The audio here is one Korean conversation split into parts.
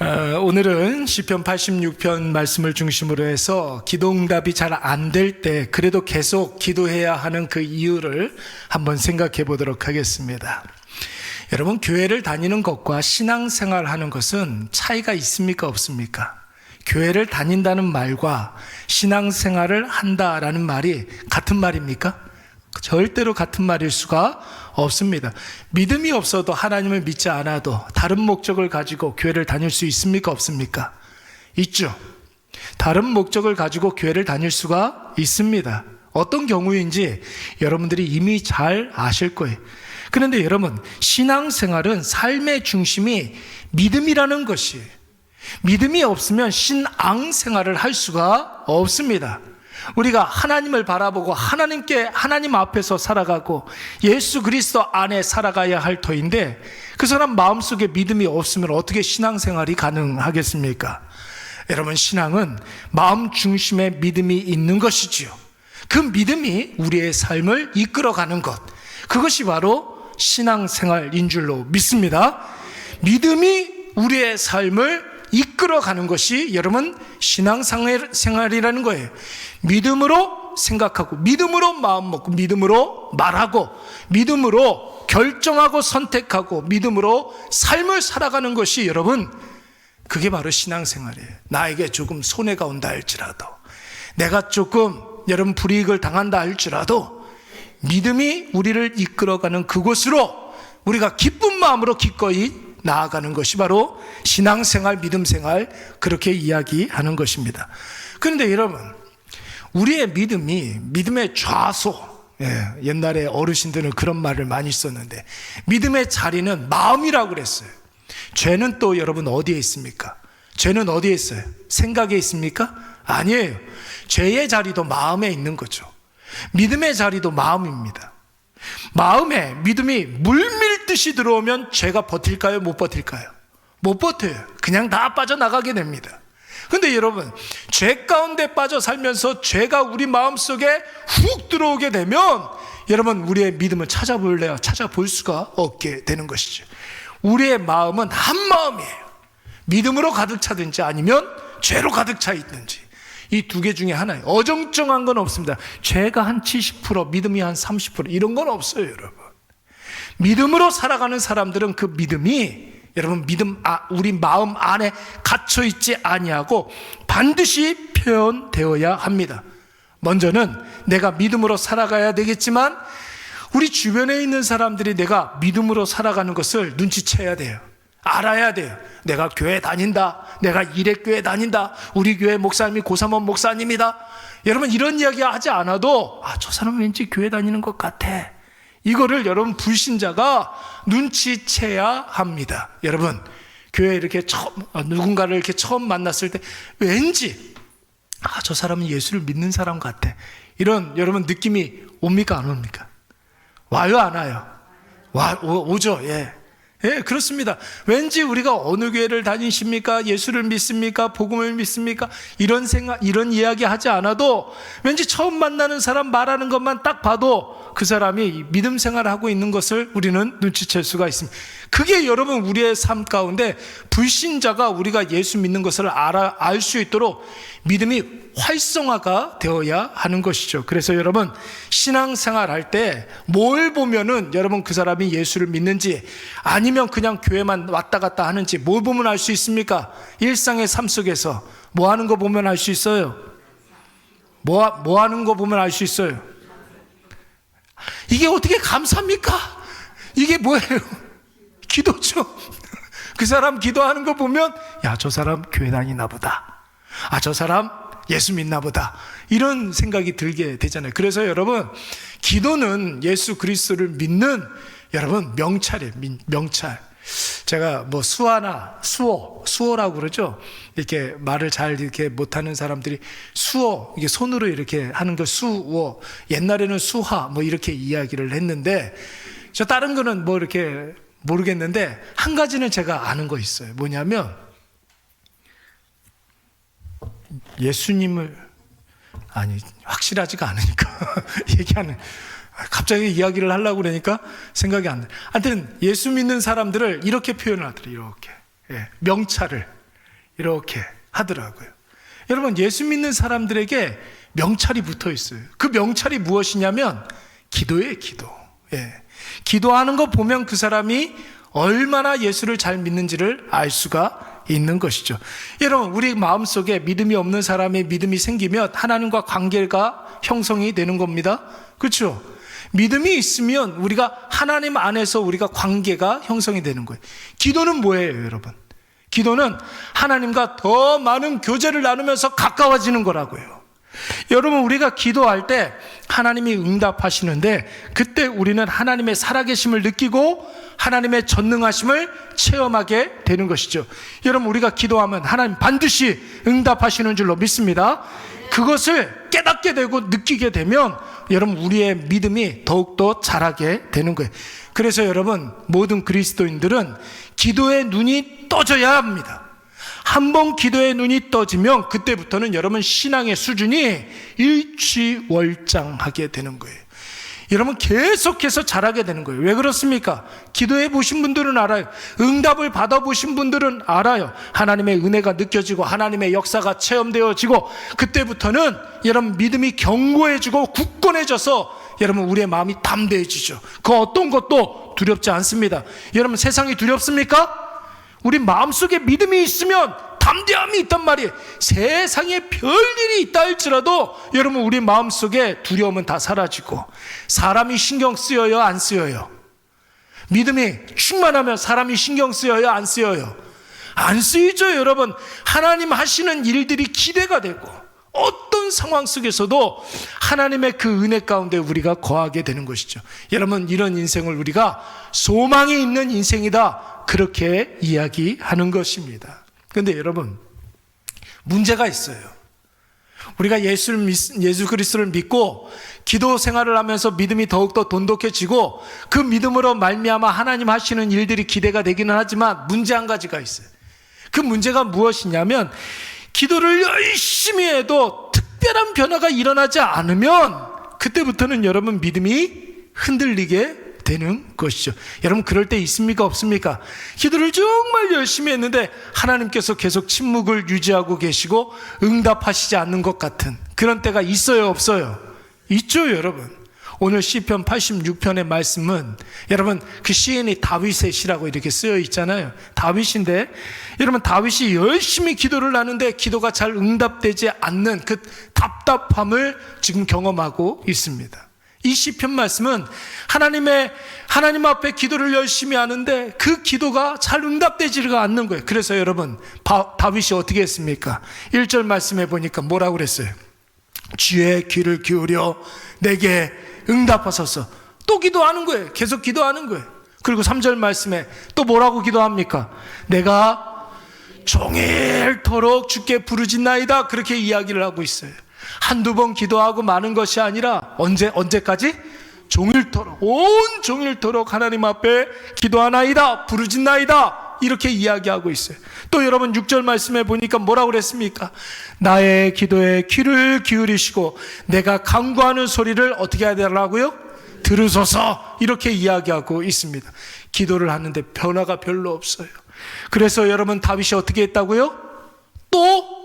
오늘은 시편 86편 말씀을 중심으로 해서 기도응답이 잘 안 될 때 그래도 계속 기도해야 하는 그 이유를 한번 생각해 보도록 하겠습니다. 여러분, 교회를 다니는 것과 신앙생활 하는 것은 차이가 있습니까, 없습니까? 교회를 다닌다는 말과 신앙생활을 한다라는 말이 같은 말입니까? 절대로 같은 말일 수가 없습니다. 믿음이 없어도, 하나님을 믿지 않아도 다른 목적을 가지고 교회를 다닐 수 있습니까, 없습니까? 있죠. 다른 목적을 가지고 교회를 다닐 수가 있습니다. 어떤 경우인지 여러분들이 이미 잘 아실 거예요. 그런데 여러분, 신앙생활은 삶의 중심이 믿음이라는 것이에요. 믿음이 없으면 신앙생활을 할 수가 없습니다. 우리가 하나님을 바라보고 하나님 앞에서 살아가고 예수 그리스도 안에 살아가야 할 터인데, 그 사람 마음속에 믿음이 없으면 어떻게 신앙생활이 가능하겠습니까? 여러분, 신앙은 마음 중심에 믿음이 있는 것이지요. 그 믿음이 우리의 삶을 이끌어가는 것, 그것이 바로 신앙생활인 줄로 믿습니다. 믿음이 우리의 삶을 이끌어가는 것이 여러분 신앙생활이라는 거예요. 믿음으로 생각하고, 믿음으로 마음 먹고, 믿음으로 말하고, 믿음으로 결정하고 선택하고, 믿음으로 삶을 살아가는 것이 여러분, 그게 바로 신앙생활이에요. 나에게 조금 손해가 온다 할지라도, 내가 조금 여러분 불이익을 당한다 할지라도 믿음이 우리를 이끌어가는 그곳으로 우리가 기쁜 마음으로 기꺼이 나아가는 것이 바로 신앙생활, 믿음생활, 그렇게 이야기하는 것입니다. 그런데 여러분, 우리의 믿음의 좌소, 옛날에 어르신들은 그런 말을 많이 썼는데, 믿음의 자리는 마음이라고 그랬어요. 죄는 또 여러분 어디에 있습니까? 죄는 어디에 있어요? 생각에 있습니까? 아니에요. 죄의 자리도 마음에 있는 거죠. 믿음의 자리도 마음입니다. 마음에 믿음이 물밀듯이 들어오면 죄가 버틸까요? 못 버틸까요? 못 버텨요. 그냥 다 빠져나가게 됩니다. 근데 여러분, 죄 가운데 빠져 살면서 죄가 우리 마음속에 훅 들어오게 되면 여러분, 우리의 믿음을 찾아볼래요? 찾아볼 수가 없게 되는 것이죠. 우리의 마음은 한 마음이에요. 믿음으로 가득 차든지 아니면 죄로 가득 차 있든지, 이 두 개 중에 하나예요. 어정쩡한 건 없습니다. 죄가 한 70%, 믿음이 한 30%, 이런 건 없어요, 여러분. 믿음으로 살아가는 사람들은 그 믿음이 여러분, 우리 마음 안에 갇혀 있지 아니하고 반드시 표현되어야 합니다. 먼저는 내가 믿음으로 살아가야 되겠지만, 우리 주변에 있는 사람들이 내가 믿음으로 살아가는 것을 눈치채야 돼요. 알아야 돼요. 내가 교회 다닌다, 내가 이래교회 다닌다, 우리 교회 목사님이 고삼원 목사님이다, 여러분 이런 이야기 하지 않아도 저 사람은 왠지 교회 다니는 것 같아, 이거를 여러분 불신자가 눈치채야 합니다. 여러분, 교회에 이렇게 누군가를 이렇게 처음 만났을 때 왠지 저 사람은 예수를 믿는 사람 같아, 이런 여러분 느낌이 옵니까, 안 옵니까? 와요, 안 와요? 오죠. 예, 그렇습니다. 왠지 우리가 어느 교회를 다니십니까? 예수를 믿습니까? 복음을 믿습니까? 이런 이야기 하지 않아도 왠지 처음 만나는 사람 말하는 것만 딱 봐도 그 사람이 믿음 생활을 하고 있는 것을 우리는 눈치챌 수가 있습니다. 그게 여러분, 우리의 삶 가운데 불신자가 우리가 예수 믿는 것을 알 수 있도록 믿음이 활성화가 되어야 하는 것이죠. 그래서 여러분, 신앙생활 할 때 뭘 보면은 여러분 그 사람이 예수를 믿는지 아니면 그냥 교회만 왔다 갔다 하는지 뭘 보면 알 수 있습니까? 일상의 삶 속에서 뭐 하는 거 보면 알 수 있어요? 뭐 하는 거 보면 알 수 있어요? 이게 어떻게 감사합니까? 이게 뭐예요? 기도죠. 그 사람 기도하는 거 보면 저 사람 교회 다니나 보다, 저 사람 예수 믿나 보다, 이런 생각이 들게 되잖아요. 그래서 여러분, 기도는 예수 그리스도를 믿는 여러분 명찰이에요. 명찰. 제가 뭐 수호라고 그러죠. 이렇게 말을 잘 이렇게 못하는 사람들이 수호, 이게 손으로 이렇게 하는 거 수호, 옛날에는 수화 뭐 이렇게 이야기를 했는데, 저 다른 거는 뭐 이렇게 모르겠는데 한 가지는 제가 아는 거 있어요. 뭐냐면, 예수님을, 확실하지가 않으니까 얘기하는, 갑자기 이야기를 하려고 그러니까 생각이 안 나요. 하여튼 예수 믿는 사람들을 이렇게 표현하더래요. 이렇게 명찰을, 이렇게 하더라고요. 여러분, 예수 믿는 사람들에게 명찰이 붙어 있어요. 그 명찰이 무엇이냐면 기도예요, 기도. 예. 기도하는 거 보면 그 사람이 얼마나 예수를 잘 믿는지를 알 수가 있는 것이죠. 여러분, 우리 마음속에 믿음이 없는 사람의 믿음이 생기면 하나님과 관계가 형성이 되는 겁니다. 그렇죠? 믿음이 있으면 우리가 하나님 안에서 우리가 관계가 형성이 되는 거예요. 기도는 뭐예요, 여러분? 기도는 하나님과 더 많은 교제를 나누면서 가까워지는 거라고요. 여러분, 우리가 기도할 때 하나님이 응답하시는데 그때 우리는 하나님의 살아계심을 느끼고 하나님의 전능하심을 체험하게 되는 것이죠. 여러분, 우리가 기도하면 하나님 반드시 응답하시는 줄로 믿습니다. 그것을 깨닫게 되고 느끼게 되면 여러분, 우리의 믿음이 더욱더 자라게 되는 거예요. 그래서 여러분, 모든 그리스도인들은 기도의 눈이 떠져야 합니다. 한번 기도의 눈이 떠지면 그때부터는 여러분 신앙의 수준이 일취월장하게 되는 거예요. 여러분, 계속해서 자라게 되는 거예요. 왜 그렇습니까? 기도해 보신 분들은 알아요. 응답을 받아보신 분들은 알아요. 하나님의 은혜가 느껴지고 하나님의 역사가 체험되어지고 그때부터는 여러분 믿음이 견고해지고 굳건해져서 여러분 우리의 마음이 담대해지죠. 그 어떤 것도 두렵지 않습니다. 여러분, 세상이 두렵습니까? 우리 마음속에 믿음이 있으면 담대함이 있단 말이에요. 세상에 별일이 있다 할지라도 여러분 우리 마음속에 두려움은 다 사라지고, 사람이 신경 쓰여요, 안 쓰여요? 믿음이 충만하면 사람이 신경 쓰여요, 안 쓰여요? 안 쓰이죠. 여러분, 하나님 하시는 일들이 기대가 되고 어떤 상황 속에서도 하나님의 그 은혜 가운데 우리가 거하게 되는 것이죠. 여러분, 이런 인생을 우리가 소망이 있는 인생이다, 그렇게 이야기하는 것입니다. 그런데 여러분, 문제가 있어요. 우리가 예수 그리스도를 믿고 기도 생활을 하면서 믿음이 더욱더 돈독해지고 그 믿음으로 말미암아 하나님 하시는 일들이 기대가 되기는 하지만 문제 한 가지가 있어요. 그 문제가 무엇이냐면, 기도를 열심히 해도 특별한 변화가 일어나지 않으면 그때부터는 여러분 믿음이 흔들리게 되는 것이죠. 여러분, 그럴 때 있습니까, 없습니까? 기도를 정말 열심히 했는데 하나님께서 계속 침묵을 유지하고 계시고 응답하시지 않는 것 같은 그런 때가 있어요, 없어요? 있죠, 여러분. 오늘 시편 86편의 말씀은 여러분, 그 시인이 다윗의 시라고 이렇게 쓰여 있잖아요. 다윗인데 여러분, 다윗이 열심히 기도를 하는데 기도가 잘 응답되지 않는 그 답답함을 지금 경험하고 있습니다. 이 시편 말씀은 하나님 앞에 기도를 열심히 하는데 그 기도가 잘 응답되지가 않는 거예요. 그래서 여러분, 다윗이 어떻게 했습니까? 1절 말씀해 보니까 뭐라고 그랬어요? 주의 귀를 기울여 내게 응답하소서. 또 기도하는 거예요. 계속 기도하는 거예요. 그리고 3절 말씀에 또 뭐라고 기도합니까? 내가 종일토록 주께 부르짖나이다, 그렇게 이야기를 하고 있어요. 한두 번 기도하고 마는 것이 아니라 언제까지? 종일토록, 온 종일토록 하나님 앞에 기도하나이다, 부르짖나이다, 이렇게 이야기하고 있어요. 또 여러분 6절 말씀에 보니까 뭐라고 그랬습니까? 나의 기도에 귀를 기울이시고 내가 간구하는 소리를 어떻게 해야 되라고요? 들으소서, 이렇게 이야기하고 있습니다. 기도를 하는데 변화가 별로 없어요. 그래서 여러분, 다윗이 어떻게 했다고요? 또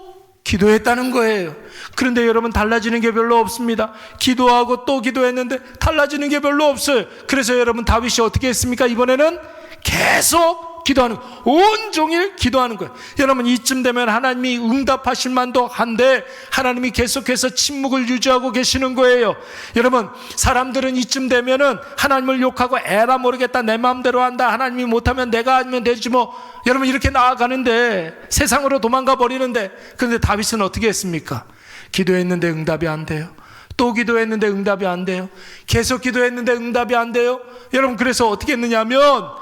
기도했다는 거예요. 그런데 여러분, 달라지는 게 별로 없습니다. 기도하고 또 기도했는데 달라지는 게 별로 없어요. 그래서 여러분, 다윗이 어떻게 했습니까? 이번에는 계속 기도하는 거예요. 온종일 기도하는 거예요. 여러분, 이쯤 되면 하나님이 응답하실 만도 한데 하나님이 계속해서 침묵을 유지하고 계시는 거예요. 여러분, 사람들은 이쯤 되면은 하나님을 욕하고 에라 모르겠다, 내 마음대로 한다, 하나님이 못하면 내가 하면 되지 뭐, 여러분 이렇게 나아가는데, 세상으로 도망가 버리는데, 그런데 다윗은 어떻게 했습니까? 기도했는데 응답이 안 돼요. 또 기도했는데 응답이 안 돼요. 계속 기도했는데 응답이 안 돼요. 여러분, 그래서 어떻게 했느냐면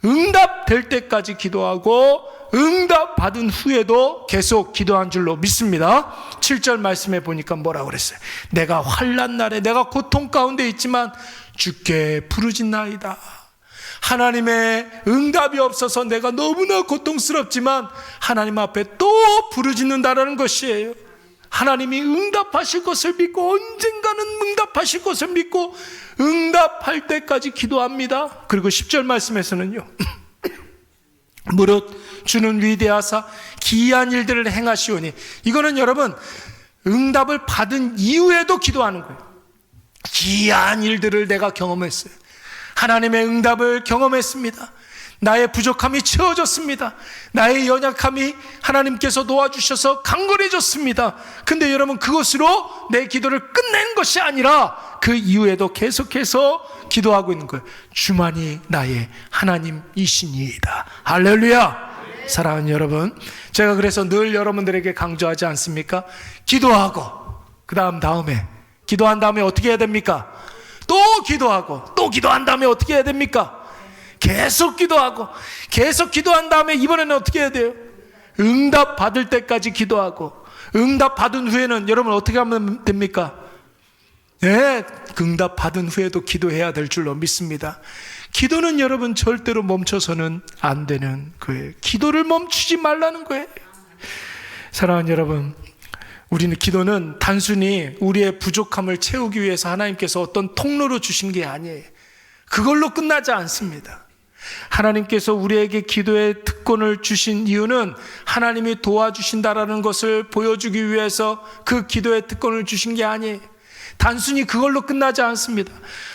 응답될 때까지 기도하고 응답 받은 후에도 계속 기도한 줄로 믿습니다. 7절 말씀에 보니까 뭐라고 그랬어요? 내가 환난 날에 내가 고통 가운데 있지만 주께 부르짖나이다. 하나님의 응답이 없어서 내가 너무나 고통스럽지만 하나님 앞에 또 부르짖는다라는 것이에요. 하나님이 응답하실 것을 믿고, 언젠가는 응답하실 것을 믿고 응답할 때까지 기도합니다. 그리고 10절 말씀에서는요, 무릇 주는 위대하사 기이한 일들을 행하시오니, 이거는 여러분 응답을 받은 이후에도 기도하는 거예요. 기이한 일들을 내가 경험했어요. 하나님의 응답을 경험했습니다. 나의 부족함이 채워졌습니다. 나의 연약함이 하나님께서 도와주셔서 강건해졌습니다. 근데 여러분, 그것으로 내 기도를 끝낸 것이 아니라 그 이후에도 계속해서 기도하고 있는 거예요. 주만이 나의 하나님이시니이다. 할렐루야. 사랑하는 여러분, 제가 그래서 늘 여러분들에게 강조하지 않습니까? 기도하고 다음에 기도한 다음에 어떻게 해야 됩니까? 또 기도하고 또 기도한 다음에 어떻게 해야 됩니까? 계속 기도하고 계속 기도한 다음에 이번에는 어떻게 해야 돼요? 응답 받을 때까지 기도하고, 응답 받은 후에는 여러분 어떻게 하면 됩니까? 네, 응답 받은 후에도 기도해야 될 줄로 믿습니다. 기도는 여러분 절대로 멈춰서는 안 되는 거예요. 기도를 멈추지 말라는 거예요. 사랑하는 여러분, 우리는 기도는 단순히 우리의 부족함을 채우기 위해서 하나님께서 어떤 통로로 주신 게 아니에요. 그걸로 끝나지 않습니다. 하나님께서 우리에게 기도의 특권을 주신 이유는 하나님이 도와주신다라는 것을 보여주기 위해서 그 기도의 특권을 주신 게 아니에요. 단순히 그걸로 끝나지 않습니다.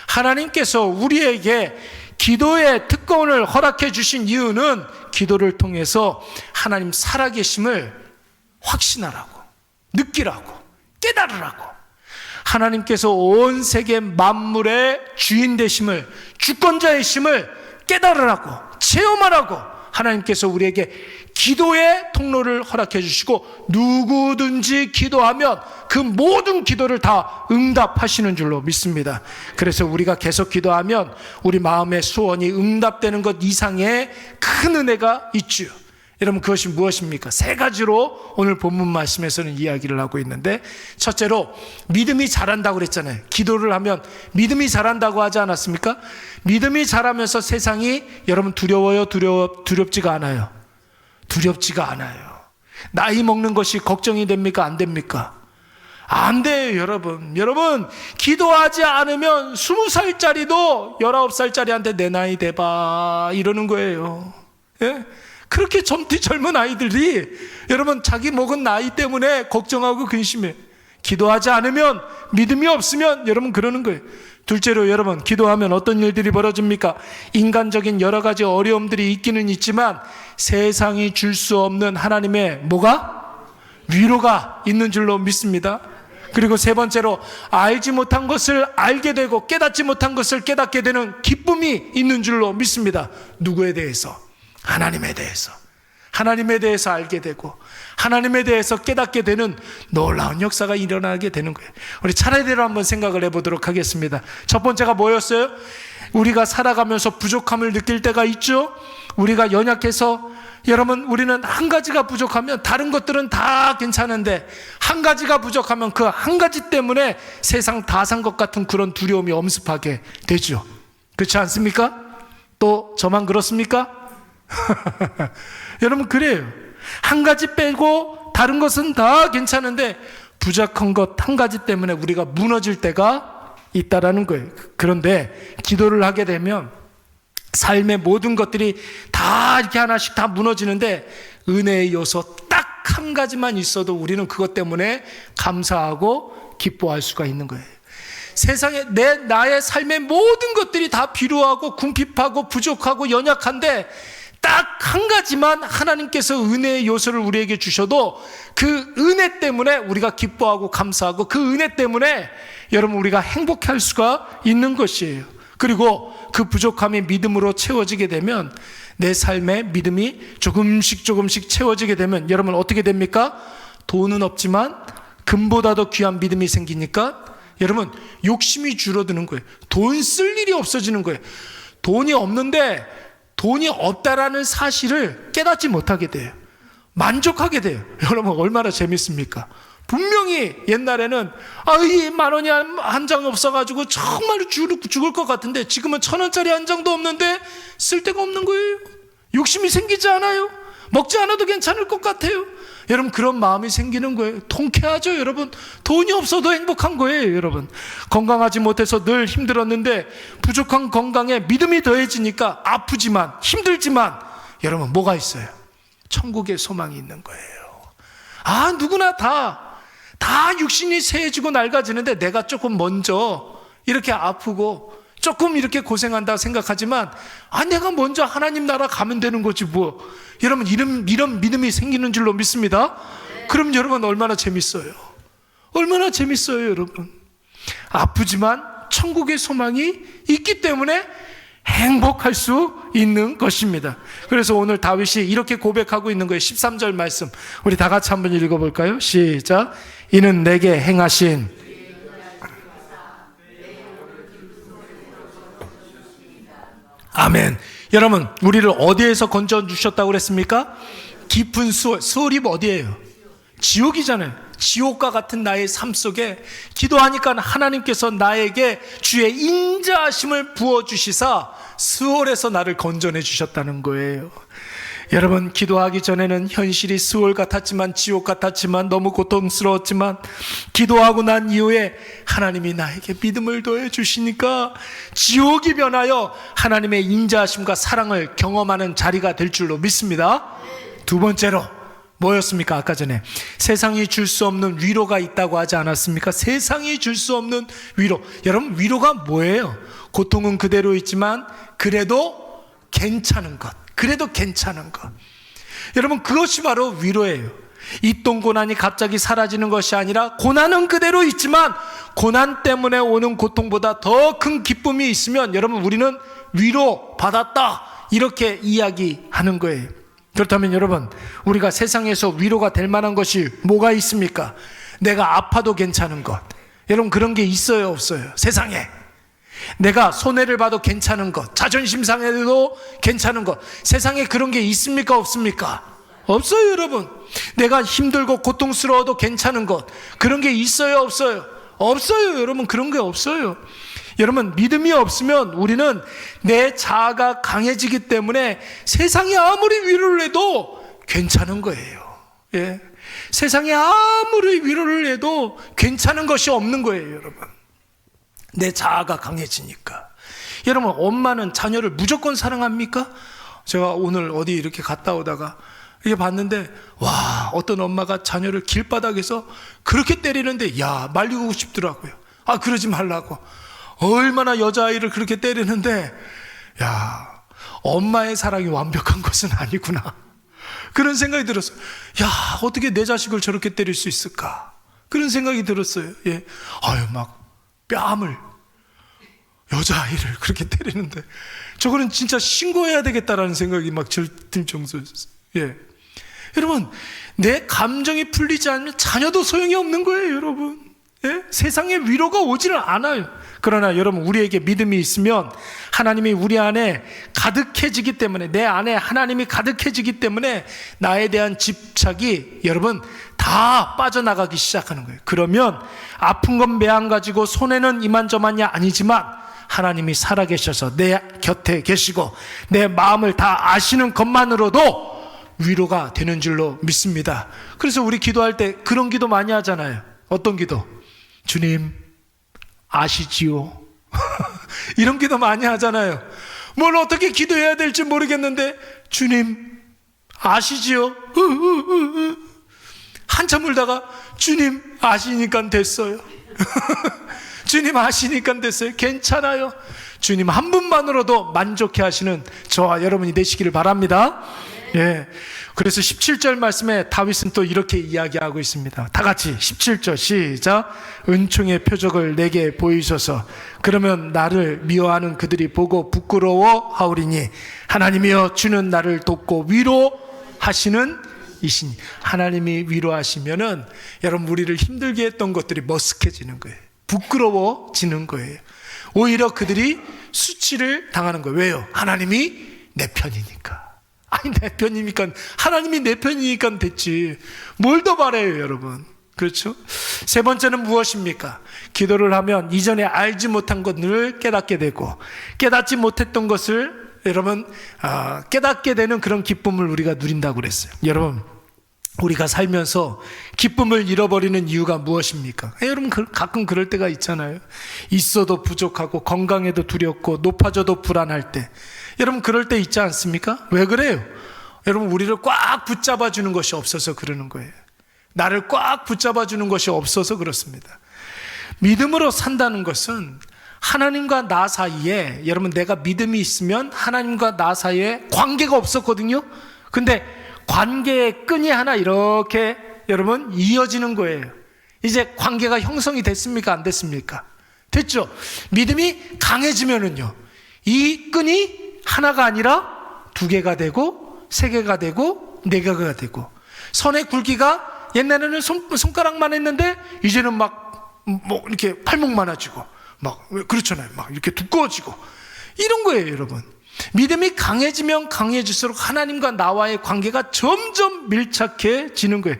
하나님께서 우리에게 기도의 특권을 허락해 주신 이유는 기도를 통해서 하나님 살아계심을 확신하라고, 느끼라고, 깨달으라고, 하나님께서 온 세계 만물의 주인 되심을, 주권자이심을 깨달으라고, 체험하라고 하나님께서 우리에게 기도의 통로를 허락해 주시고, 누구든지 기도하면 그 모든 기도를 다 응답하시는 줄로 믿습니다. 그래서 우리가 계속 기도하면 우리 마음의 소원이 응답되는 것 이상의 큰 은혜가 있죠. 여러분, 그것이 무엇입니까? 세 가지로 오늘 본문 말씀에서는 이야기를 하고 있는데, 첫째로 믿음이 자란다고 그랬잖아요. 기도를 하면 믿음이 자란다고 하지 않았습니까? 믿음이 자라면서 세상이 여러분 두려워요? 두렵지가 않아요? 두렵지가 않아요. 나이 먹는 것이 걱정이 됩니까? 안 됩니까? 안 돼요, 여러분. 여러분, 기도하지 않으면 20살짜리도 19살짜리한테 내 나이 대봐 이러는 거예요. 예? 그렇게 젊은 아이들이 여러분 자기 먹은 나이 때문에 걱정하고 근심해. 기도하지 않으면, 믿음이 없으면 여러분 그러는 거예요. 둘째로 여러분, 기도하면 어떤 일들이 벌어집니까? 인간적인 여러 가지 어려움들이 있기는 있지만 세상이 줄 수 없는 하나님의 뭐가? 위로가 있는 줄로 믿습니다. 그리고 세 번째로 알지 못한 것을 알게 되고 깨닫지 못한 것을 깨닫게 되는 기쁨이 있는 줄로 믿습니다. 누구에 대해서? 하나님에 대해서. 하나님에 대해서 알게 되고 하나님에 대해서 깨닫게 되는 놀라운 역사가 일어나게 되는 거예요. 우리 차례대로 한번 생각을 해보도록 하겠습니다. 첫 번째가 뭐였어요? 우리가 살아가면서 부족함을 느낄 때가 있죠. 우리가 연약해서, 여러분, 우리는 한 가지가 부족하면 다른 것들은 다 괜찮은데 한 가지가 부족하면 그 한 가지 때문에 세상 다 산 것 같은 그런 두려움이 엄습하게 되죠. 그렇지 않습니까? 또 저만 그렇습니까? 여러분, 그래요. 한 가지 빼고 다른 것은 다 괜찮은데 부족한 것 한 가지 때문에 우리가 무너질 때가 있다라는 거예요. 그런데 기도를 하게 되면 삶의 모든 것들이 다 이렇게 하나씩 다 무너지는데 은혜의 요소 딱 한 가지만 있어도 우리는 그것 때문에 감사하고 기뻐할 수가 있는 거예요. 세상에 나의 삶의 모든 것들이 다 비루하고 궁핍하고 부족하고 연약한데 딱 한 가지만 하나님께서 은혜의 요소를 우리에게 주셔도 그 은혜 때문에 우리가 기뻐하고 감사하고 그 은혜 때문에 여러분 우리가 행복할 수가 있는 것이에요. 그리고 그 부족함이 믿음으로 채워지게 되면 내 삶의 믿음이 조금씩 채워지게 되면 여러분 어떻게 됩니까? 돈은 없지만 금보다 더 귀한 믿음이 생기니까 여러분 욕심이 줄어드는 거예요. 돈 쓸 일이 없어지는 거예요. 돈이 없는데 돈이 없다라는 사실을 깨닫지 못하게 돼요. 만족하게 돼요. 여러분 얼마나 재밌습니까? 분명히 옛날에는 이 10,000원이 한 장 없어가지고 정말 죽을 것 같은데 지금은 1,000원짜리 한 장도 없는데 쓸 데가 없는 거예요. 욕심이 생기지 않아요? 먹지 않아도 괜찮을 것 같아요. 여러분 그런 마음이 생기는 거예요. 통쾌하죠 여러분. 돈이 없어도 행복한 거예요 여러분. 건강하지 못해서 늘 힘들었는데 부족한 건강에 믿음이 더해지니까 아프지만 힘들지만 여러분 뭐가 있어요? 천국의 소망이 있는 거예요. 누구나 다 육신이 쇠해지고 낡아지는데 내가 조금 먼저 이렇게 아프고 조금 이렇게 고생한다 생각하지만 내가 먼저 하나님 나라 가면 되는 거지 뭐. 여러분 이런 믿음이 생기는 줄로 믿습니다. 그럼 여러분 얼마나 재밌어요. 얼마나 재밌어요 여러분. 아프지만 천국의 소망이 있기 때문에 행복할 수 있는 것입니다. 그래서 오늘 다윗이 이렇게 고백하고 있는 거예요. 13절 말씀 우리 다 같이 한번 읽어볼까요? 시작. 이는 내게 행하신 아멘. 여러분 우리를 어디에서 건져주셨다고 그랬습니까? 깊은 수월이 어디예요? 지옥이잖아요. 지옥과 같은 나의 삶 속에 기도하니까 하나님께서 나에게 주의 인자하심을 부어주시사 수월에서 나를 건져내 주셨다는 거예요. 여러분 기도하기 전에는 현실이 수월 같았지만 지옥 같았지만 너무 고통스러웠지만 기도하고 난 이후에 하나님이 나에게 믿음을 더해 주시니까 지옥이 변하여 하나님의 인자하심과 사랑을 경험하는 자리가 될 줄로 믿습니다. 두 번째로 뭐였습니까? 아까 전에 세상이 줄 수 없는 위로가 있다고 하지 않았습니까? 세상이 줄 수 없는 위로. 여러분 위로가 뭐예요? 고통은 그대로 있지만 그래도 괜찮은 것. 그래도 괜찮은 것. 여러분 그것이 바로 위로예요. 있던 고난이 갑자기 사라지는 것이 아니라 고난은 그대로 있지만 고난 때문에 오는 고통보다 더 큰 기쁨이 있으면 여러분 우리는 위로 받았다 이렇게 이야기하는 거예요. 그렇다면 여러분 우리가 세상에서 위로가 될 만한 것이 뭐가 있습니까? 내가 아파도 괜찮은 것. 여러분 그런 게 있어요 없어요? 세상에 내가 손해를 봐도 괜찮은 것, 자존심 상해도 괜찮은 것, 세상에 그런 게 있습니까 없습니까? 없어요 여러분. 내가 힘들고 고통스러워도 괜찮은 것, 그런 게 있어요 없어요? 없어요 여러분. 그런 게 없어요. 여러분 믿음이 없으면 우리는 내 자아가 강해지기 때문에 세상이 아무리 위로를 해도 괜찮은 거예요. 예. 세상이 아무리 위로를 해도 괜찮은 것이 없는 거예요 여러분. 내 자아가 강해지니까. 여러분 엄마는 자녀를 무조건 사랑합니까? 제가 오늘 어디 이렇게 갔다 오다가 이렇게 봤는데 와 어떤 엄마가 자녀를 길바닥에서 그렇게 때리는데 말리고 싶더라고요. 그러지 말라고. 얼마나 여자아이를 그렇게 때리는데 엄마의 사랑이 완벽한 것은 아니구나 그런 생각이 들었어요. 어떻게 내 자식을 저렇게 때릴 수 있을까 그런 생각이 들었어요. 예. 막 뺨을 여자아이를 그렇게 때리는데 저거는 진짜 신고해야 되겠다라는 생각이 막 들 정도였어요. 예. 여러분 내 감정이 풀리지 않으면 자녀도 소용이 없는 거예요 여러분. 예? 세상에 위로가 오지는 않아요. 그러나 여러분 우리에게 믿음이 있으면 하나님이 우리 안에 가득해지기 때문에 내 안에 하나님이 가득해지기 때문에 나에 대한 집착이 여러분 다 빠져나가기 시작하는 거예요. 그러면 아픈 건 매한 가지고 손해는 이만저만이 아니지만 하나님이 살아계셔서 내 곁에 계시고 내 마음을 다 아시는 것만으로도 위로가 되는 줄로 믿습니다. 그래서 우리 기도할 때 그런 기도 많이 하잖아요. 어떤 기도? 주님 아시지요? 이런 기도 많이 하잖아요. 뭘 어떻게 기도해야 될지 모르겠는데 주님 아시지요? 한참 울다가 주님 아시니까 됐어요. 주님 아시니까 됐어요. 괜찮아요. 주님 한 분만으로도 만족해 하시는 저와 여러분이 되시기를 바랍니다. 예. 그래서 17절 말씀에 다윗은 또 이렇게 이야기하고 있습니다. 다 같이 17절 시작. 은총의 표적을 내게 보이소서. 그러면 나를 미워하는 그들이 보고 부끄러워하오리니 하나님이여 주는 나를 돕고 위로하시는 이시니. 하나님이 위로하시면은 여러분 우리를 힘들게 했던 것들이 머쓱해지는 거예요. 부끄러워지는 거예요. 오히려 그들이 수치를 당하는 거예요. 왜요? 하나님이 내 편이니까. 내 편이니까, 하나님이 내 편이니까 됐지. 뭘 더 바라요 여러분. 그렇죠? 세 번째는 무엇입니까? 기도를 하면 이전에 알지 못한 것을 깨닫게 되고 깨닫지 못했던 것을 여러분 깨닫게 되는 그런 기쁨을 우리가 누린다고 그랬어요. 여러분 우리가 살면서 기쁨을 잃어버리는 이유가 무엇입니까? 여러분 가끔 그럴 때가 있잖아요. 있어도 부족하고 건강해도 두렵고 높아져도 불안할 때. 여러분 그럴 때 있지 않습니까? 왜 그래요? 여러분, 우리를 꽉 붙잡아 주는 것이 없어서 그러는 거예요. 나를 꽉 붙잡아 주는 것이 없어서 그렇습니다. 믿음으로 산다는 것은 하나님과 나 사이에, 여러분, 내가 믿음이 있으면 하나님과 나 사이에 관계가 없었거든요. 근데 관계의 끈이 하나 이렇게 여러분 이어지는 거예요. 이제 관계가 형성이 됐습니까? 안 됐습니까? 됐죠? 믿음이 강해지면은요, 이 끈이 하나가 아니라 두 개가 되고, 세 개가 되고, 네 개가 되고, 선의 굵기가 옛날에는 손가락만 했는데 이제는 막 이렇게 팔목 많아지고, 막 그렇잖아요. 막 이렇게 두꺼워지고, 이런 거예요, 여러분. 믿음이 강해지면 강해질수록 하나님과 나와의 관계가 점점 밀착해지는 거예요.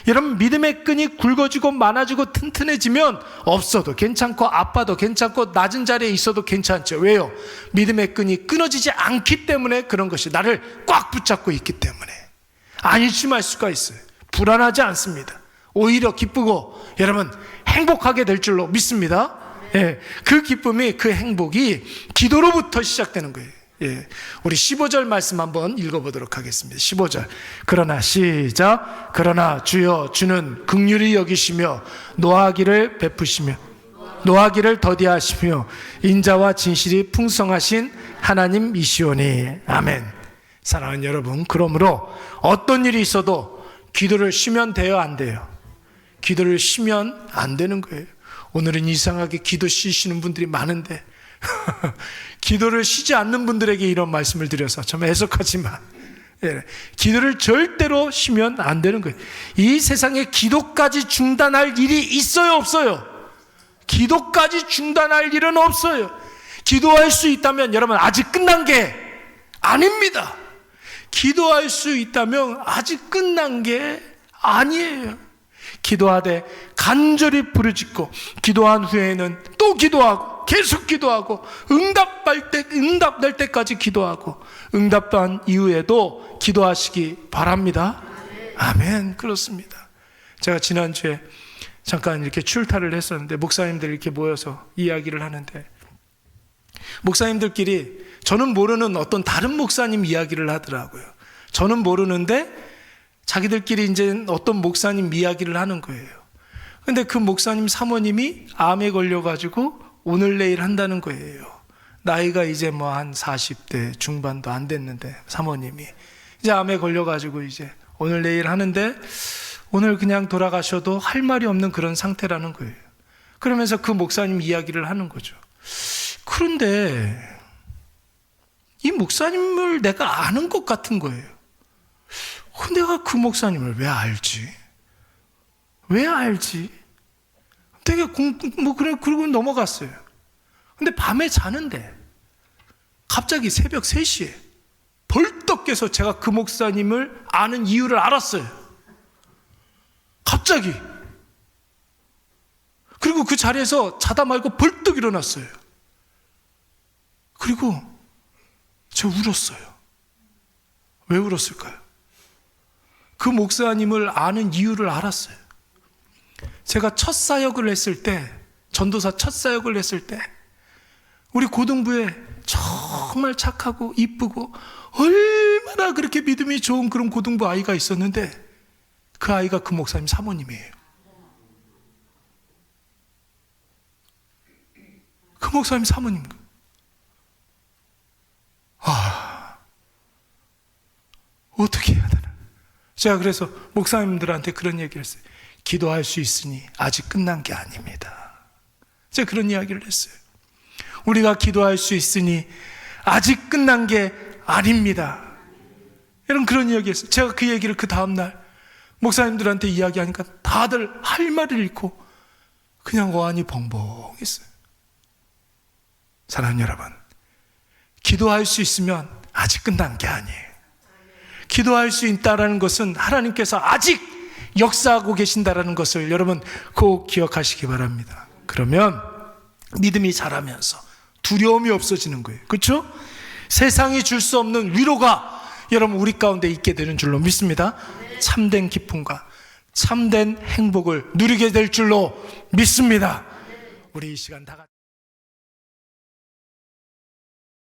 여러분, 믿음의 끈이 굵어지고 많아지고 튼튼해지면 없어도 괜찮고 아파도 괜찮고 낮은 자리에 있어도 괜찮죠. 왜요? 믿음의 끈이 끊어지지 않기 때문에 그런 것이, 나를 꽉 붙잡고 있기 때문에 안심할 수가 있어요. 불안하지 않습니다. 오히려 기쁘고 여러분 행복하게 될 줄로 믿습니다. 예, 그 기쁨이, 그 행복이 기도로부터 시작되는 거예요. 예, 우리 15절 말씀 한번 읽어보도록 하겠습니다. 15절. 그러나 시작. 그러나 주여 주는 긍휼히 여기시며 노하기를 베푸시며 노하기를 더디하시며 인자와 진실이 풍성하신 하나님이시오니. 아멘. 사랑하는 여러분, 그러므로 어떤 일이 있어도 기도를 쉬면 돼요, 안 돼요? 기도를 쉬면 안 되는 거예요. 오늘은 이상하게 기도 쉬시는 분들이 많은데 기도를 쉬지 않는 분들에게 이런 말씀을 드려서 좀 애석하지만, 기도를 절대로 쉬면 안 되는 거예요. 이 세상에 기도까지 중단할 일이 있어요, 없어요? 기도까지 중단할 일은 없어요. 기도할 수 있다면 여러분 아직 끝난 게 아닙니다. 기도할 수 있다면 아직 끝난 게 아니에요. 기도하되 간절히 부르짖고 기도한 후에는 또 기도하고 계속 기도하고 응답될 때까지 기도하고 응답한 이후에도 기도하시기 바랍니다. 아멘. 그렇습니다. 제가 지난주에 잠깐 이렇게 출타를 했었는데 목사님들 이렇게 모여서 이야기를 하는데, 목사님들끼리 저는 모르는 어떤 다른 목사님 이야기를 하더라고요. 저는 모르는데 자기들끼리 이제 어떤 목사님 이야기를 하는 거예요. 근데 그 목사님 사모님이 암에 걸려가지고 오늘 내일 한다는 거예요. 나이가 이제 뭐 한 40대 중반도 안 됐는데 사모님이 이제 암에 걸려가지고 이제 오늘 내일 하는데 오늘 그냥 돌아가셔도 할 말이 없는 그런 상태라는 거예요. 그러면서 그 목사님 이야기를 하는 거죠. 그런데 이 목사님을 내가 아는 것 같은 거예요. 내가 그 목사님을 왜 알지? 왜 알지? 되게 그러고 넘어갔어요. 근데 밤에 자는데 갑자기 새벽 3시에 벌떡 깨서 제가 그 목사님을 아는 이유를 알았어요. 갑자기. 그리고 그 자리에서 자다 말고 벌떡 일어났어요. 그리고 저 울었어요. 왜 울었을까요? 그 목사님을 아는 이유를 알았어요. 제가 첫 사역을 했을 때, 전도사 첫 사역을 했을 때 우리 고등부에 정말 착하고 이쁘고 얼마나 그렇게 믿음이 좋은 그런 고등부 아이가 있었는데 그 아이가 그 목사님 사모님이에요. 그 목사님 사모님. 어떻게 해야 되나? 제가 그래서 목사님들한테 그런 얘기를 했어요. 기도할 수 있으니 아직 끝난 게 아닙니다. 제가 그런 이야기를 했어요. 우리가 기도할 수 있으니 아직 끝난 게 아닙니다. 이런 그런 이야기 했어요. 제가 그 얘기를 그 다음날 목사님들한테 이야기하니까 다들 할 말을 잃고 그냥 어안이 벙벙했어요. 사랑하는 여러분, 기도할 수 있으면 아직 끝난 게 아니에요. 기도할 수 있다는 것은 하나님께서 아직 역사하고 계신다는 것을 여러분 꼭 기억하시기 바랍니다. 그러면 믿음이 자라면서 두려움이 없어지는 거예요. 그렇죠? 세상이 줄 수 없는 위로가 여러분 우리 가운데 있게 되는 줄로 믿습니다. 참된 기쁨과 참된 행복을 누리게 될 줄로 믿습니다. 우리 이 시간 다 같이